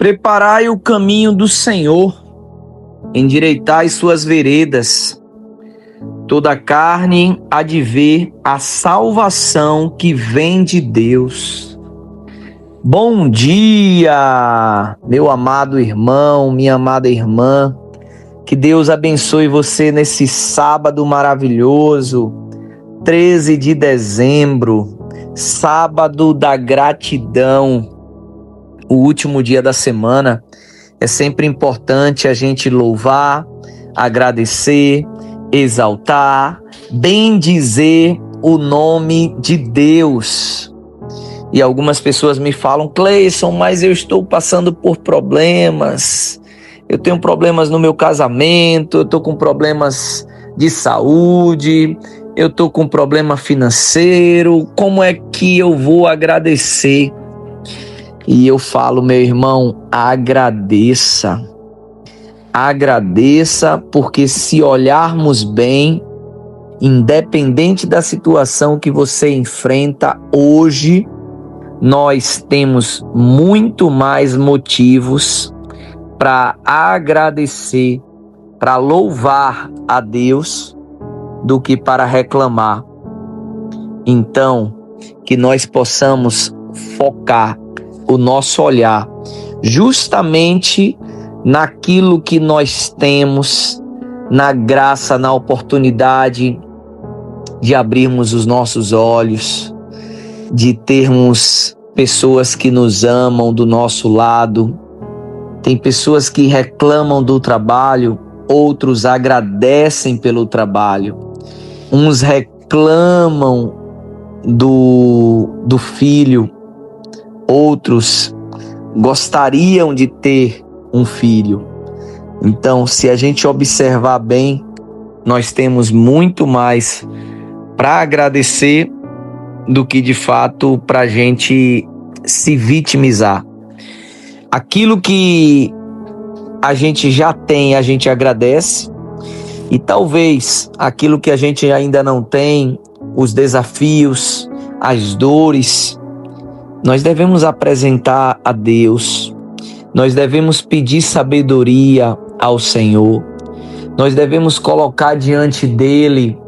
Preparai o caminho do Senhor, endireitai suas veredas. Toda carne há de ver a salvação que vem de Deus. Bom dia, meu amado irmão, minha amada irmã. Que Deus abençoe você nesse sábado maravilhoso, 13 de dezembro, sábado da gratidão, o último dia da semana. É sempre importante a gente louvar, agradecer, exaltar, bendizer o nome de Deus. E algumas pessoas me falam: Cleison, mas eu estou passando por problemas. Eu tenho problemas no meu casamento, eu estou com problemas de saúde, eu estou com problema financeiro. Como é que eu vou agradecer? E eu falo, meu irmão, agradeça. Agradeça, porque se olharmos bem, independente da situação que você enfrenta hoje, nós temos muito mais motivos para agradecer, para louvar a Deus, do que para reclamar. Então, que nós possamos focar o nosso olhar justamente naquilo que nós temos, na graça, na oportunidade de abrirmos os nossos olhos, de termos pessoas que nos amam do nosso lado. Tem pessoas que reclamam do trabalho, outros agradecem pelo trabalho. Uns reclamam do filho, outros gostariam de ter um filho. Então, se a gente observar bem, nós temos muito mais para agradecer do que de fato para a gente se vitimizar. Aquilo que a gente já tem, a gente agradece, e talvez aquilo que a gente ainda não tem, os desafios, as dores, nós devemos apresentar a Deus, nós devemos pedir sabedoria ao Senhor, nós devemos colocar diante dele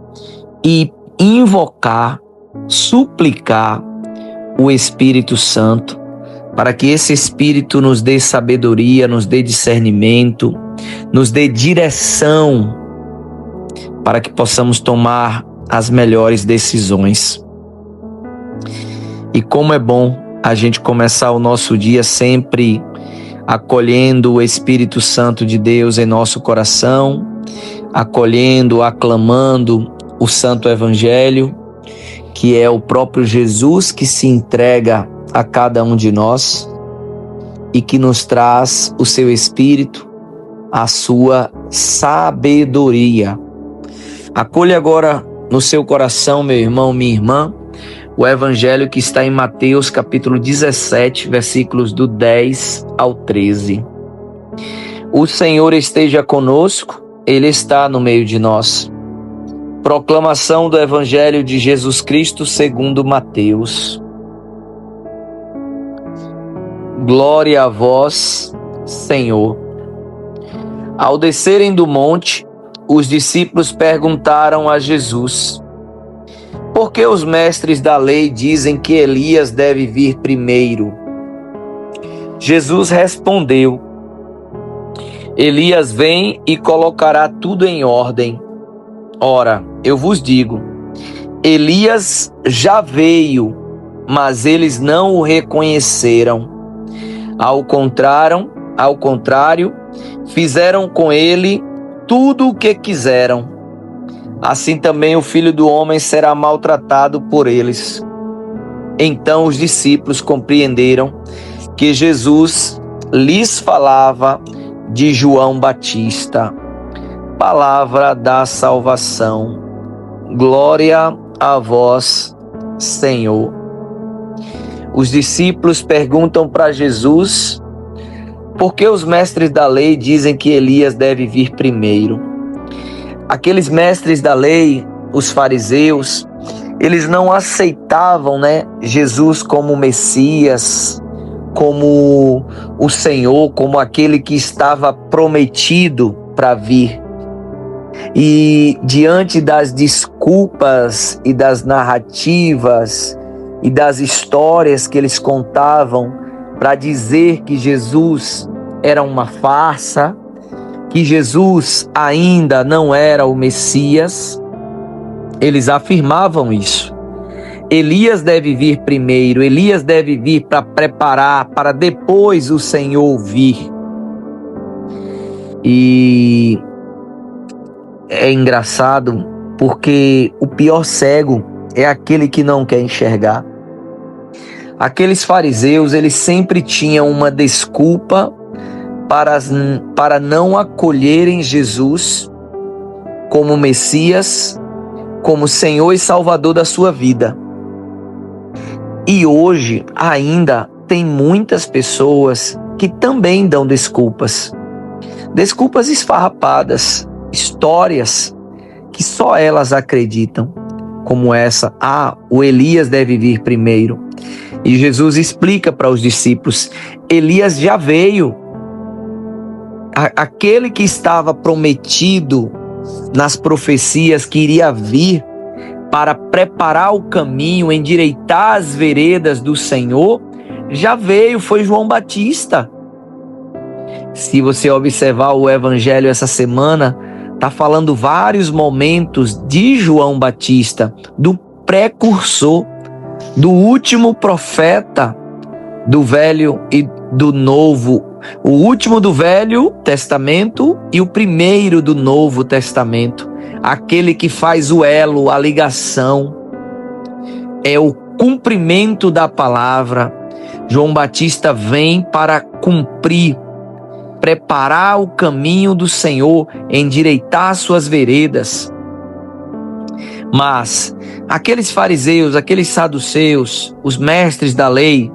e invocar, suplicar o Espírito Santo, para que esse Espírito nos dê sabedoria, nos dê discernimento, nos dê direção, para que possamos tomar as melhores decisões. E como é bom a gente começar o nosso dia sempre acolhendo o Espírito Santo de Deus em nosso coração, acolhendo, aclamando o Santo Evangelho, que é o próprio Jesus que se entrega a cada um de nós e que nos traz o seu Espírito, a sua sabedoria. Acolha agora no seu coração, meu irmão, minha irmã, o Evangelho que está em Mateus capítulo 17, versículos do 10 ao 13. O Senhor esteja conosco, Ele está no meio de nós. Proclamação do Evangelho de Jesus Cristo segundo Mateus. Glória a vós, Senhor. Ao descerem do monte, os discípulos perguntaram a Jesus: por que os mestres da lei dizem que Elias deve vir primeiro? Jesus respondeu: Elias vem e colocará tudo em ordem. Ora, eu vos digo, Elias já veio, mas eles não o reconheceram. Ao contrário, fizeram com ele tudo o que quiseram. Assim também o Filho do Homem será maltratado por eles. Então os discípulos compreenderam que Jesus lhes falava de João Batista. Palavra da salvação. Glória a vós, Senhor. Os discípulos perguntam para Jesus por que os mestres da lei dizem que Elias deve vir primeiro. Aqueles mestres da lei, os fariseus, eles não aceitavam, Jesus como Messias, como o Senhor, como aquele que estava prometido para vir. E diante das desculpas e das narrativas e das histórias que eles contavam para dizer que Jesus era uma farsa, que Jesus ainda não era o Messias, eles afirmavam isso. Elias deve vir primeiro, Elias deve vir para preparar, para depois o Senhor vir. E é engraçado porque o pior cego é aquele que não quer enxergar. Aqueles fariseus, eles sempre tinham uma desculpa para não acolherem Jesus como Messias, como Senhor e Salvador da sua vida. E hoje ainda tem muitas pessoas que também dão desculpas. Desculpas esfarrapadas, histórias que só elas acreditam, como essa: o Elias deve vir primeiro. E Jesus explica para os discípulos: Elias já veio. Aquele que estava prometido nas profecias que iria vir para preparar o caminho, endireitar as veredas do Senhor, já veio, foi João Batista. Se você observar o evangelho essa semana, está falando vários momentos de João Batista, do precursor, do último profeta do Velho e do Novo, o último do Velho Testamento e o primeiro do Novo Testamento, aquele que faz o elo, a ligação, é o cumprimento da palavra. João Batista vem para cumprir, preparar o caminho do Senhor, endireitar suas veredas. Mas aqueles fariseus, aqueles saduceus, os mestres da lei,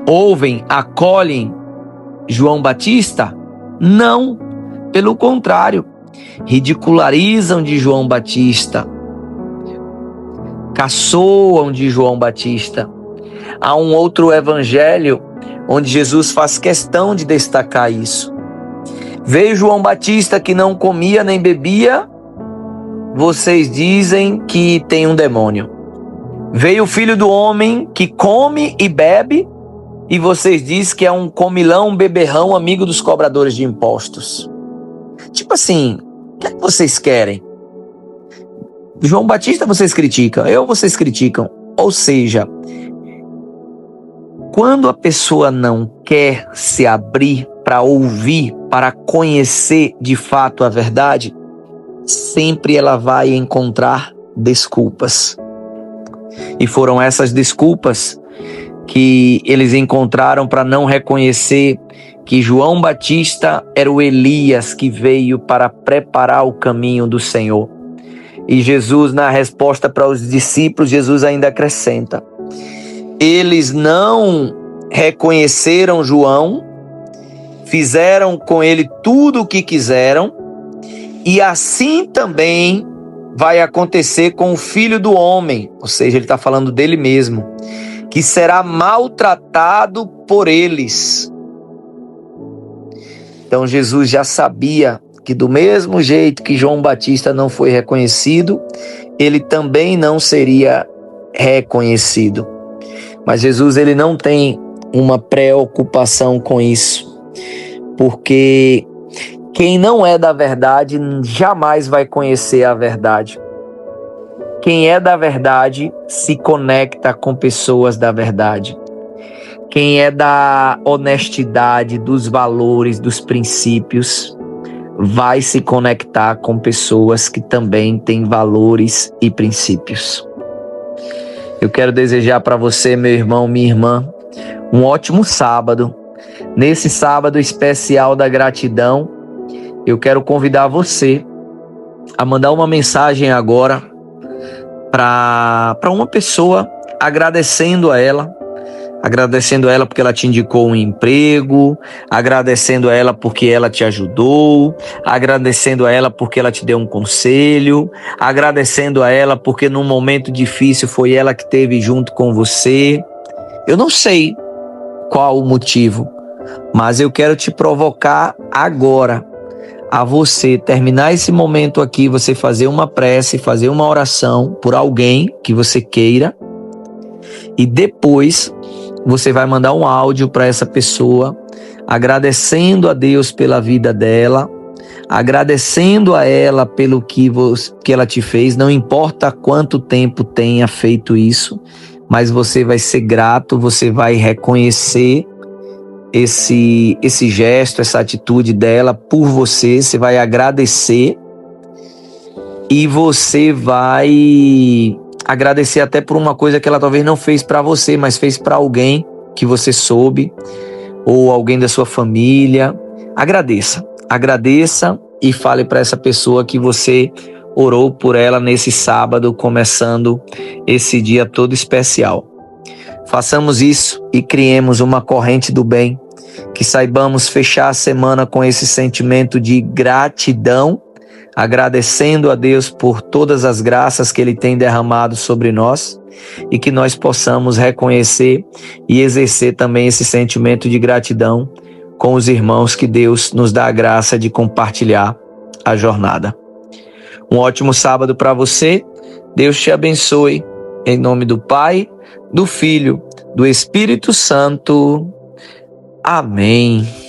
ouvem, acolhem João Batista? Não, pelo contrário, ridicularizam de João Batista, caçoam de João Batista. Há um outro evangelho onde Jesus faz questão de destacar isso. Veio João Batista que não comia nem bebia, vocês dizem que tem um demônio. Veio o Filho do Homem que come e bebe, e vocês dizem que é um comilão, um beberrão, amigo dos cobradores de impostos. Tipo assim, o que é que vocês querem? João Batista vocês criticam, vocês criticam. Ou seja, quando a pessoa não quer se abrir para ouvir, para conhecer de fato a verdade, sempre ela vai encontrar desculpas. E foram essas desculpas que eles encontraram para não reconhecer que João Batista era o Elias que veio para preparar o caminho do Senhor. E Jesus, na resposta para os discípulos, Jesus ainda acrescenta: eles não reconheceram João, fizeram com ele tudo o que quiseram, e assim também vai acontecer com o Filho do Homem, ou seja, ele está falando dele mesmo, que será maltratado por eles. Então Jesus já sabia que do mesmo jeito que João Batista não foi reconhecido, ele também não seria reconhecido. Mas Jesus, ele não tem uma preocupação com isso, porque quem não é da verdade jamais vai conhecer a verdade. Quem é da verdade se conecta com pessoas da verdade. Quem é da honestidade, dos valores, dos princípios, vai se conectar com pessoas que também têm valores e princípios. Eu quero desejar para você, meu irmão, minha irmã, um ótimo sábado. Nesse sábado especial da gratidão, eu quero convidar você a mandar uma mensagem agora para uma pessoa, agradecendo a ela porque ela te indicou um emprego, agradecendo a ela porque ela te ajudou, agradecendo a ela porque ela te deu um conselho, agradecendo a ela porque num momento difícil foi ela que esteve junto com você. Eu não sei qual o motivo, mas eu quero te provocar agora a você terminar esse momento aqui, você fazer uma prece, fazer uma oração por alguém que você queira, e depois você vai mandar um áudio para essa pessoa, agradecendo a Deus pela vida dela, agradecendo a ela pelo que ela te fez, não importa quanto tempo tenha feito isso, mas você vai ser grato, você vai reconhecer esse gesto, essa atitude dela por você, você vai agradecer e você vai agradecer até por uma coisa que ela talvez não fez para você, mas fez para alguém que você soube, ou alguém da sua família. Agradeça e fale para essa pessoa que você orou por ela nesse sábado, começando esse dia todo especial. Façamos isso e criemos uma corrente do bem, que saibamos fechar a semana com esse sentimento de gratidão, agradecendo a Deus por todas as graças que Ele tem derramado sobre nós, e que nós possamos reconhecer e exercer também esse sentimento de gratidão com os irmãos que Deus nos dá a graça de compartilhar a jornada. Um ótimo sábado para você. Deus te abençoe. Em nome do Pai, do Filho, do Espírito Santo. Amém.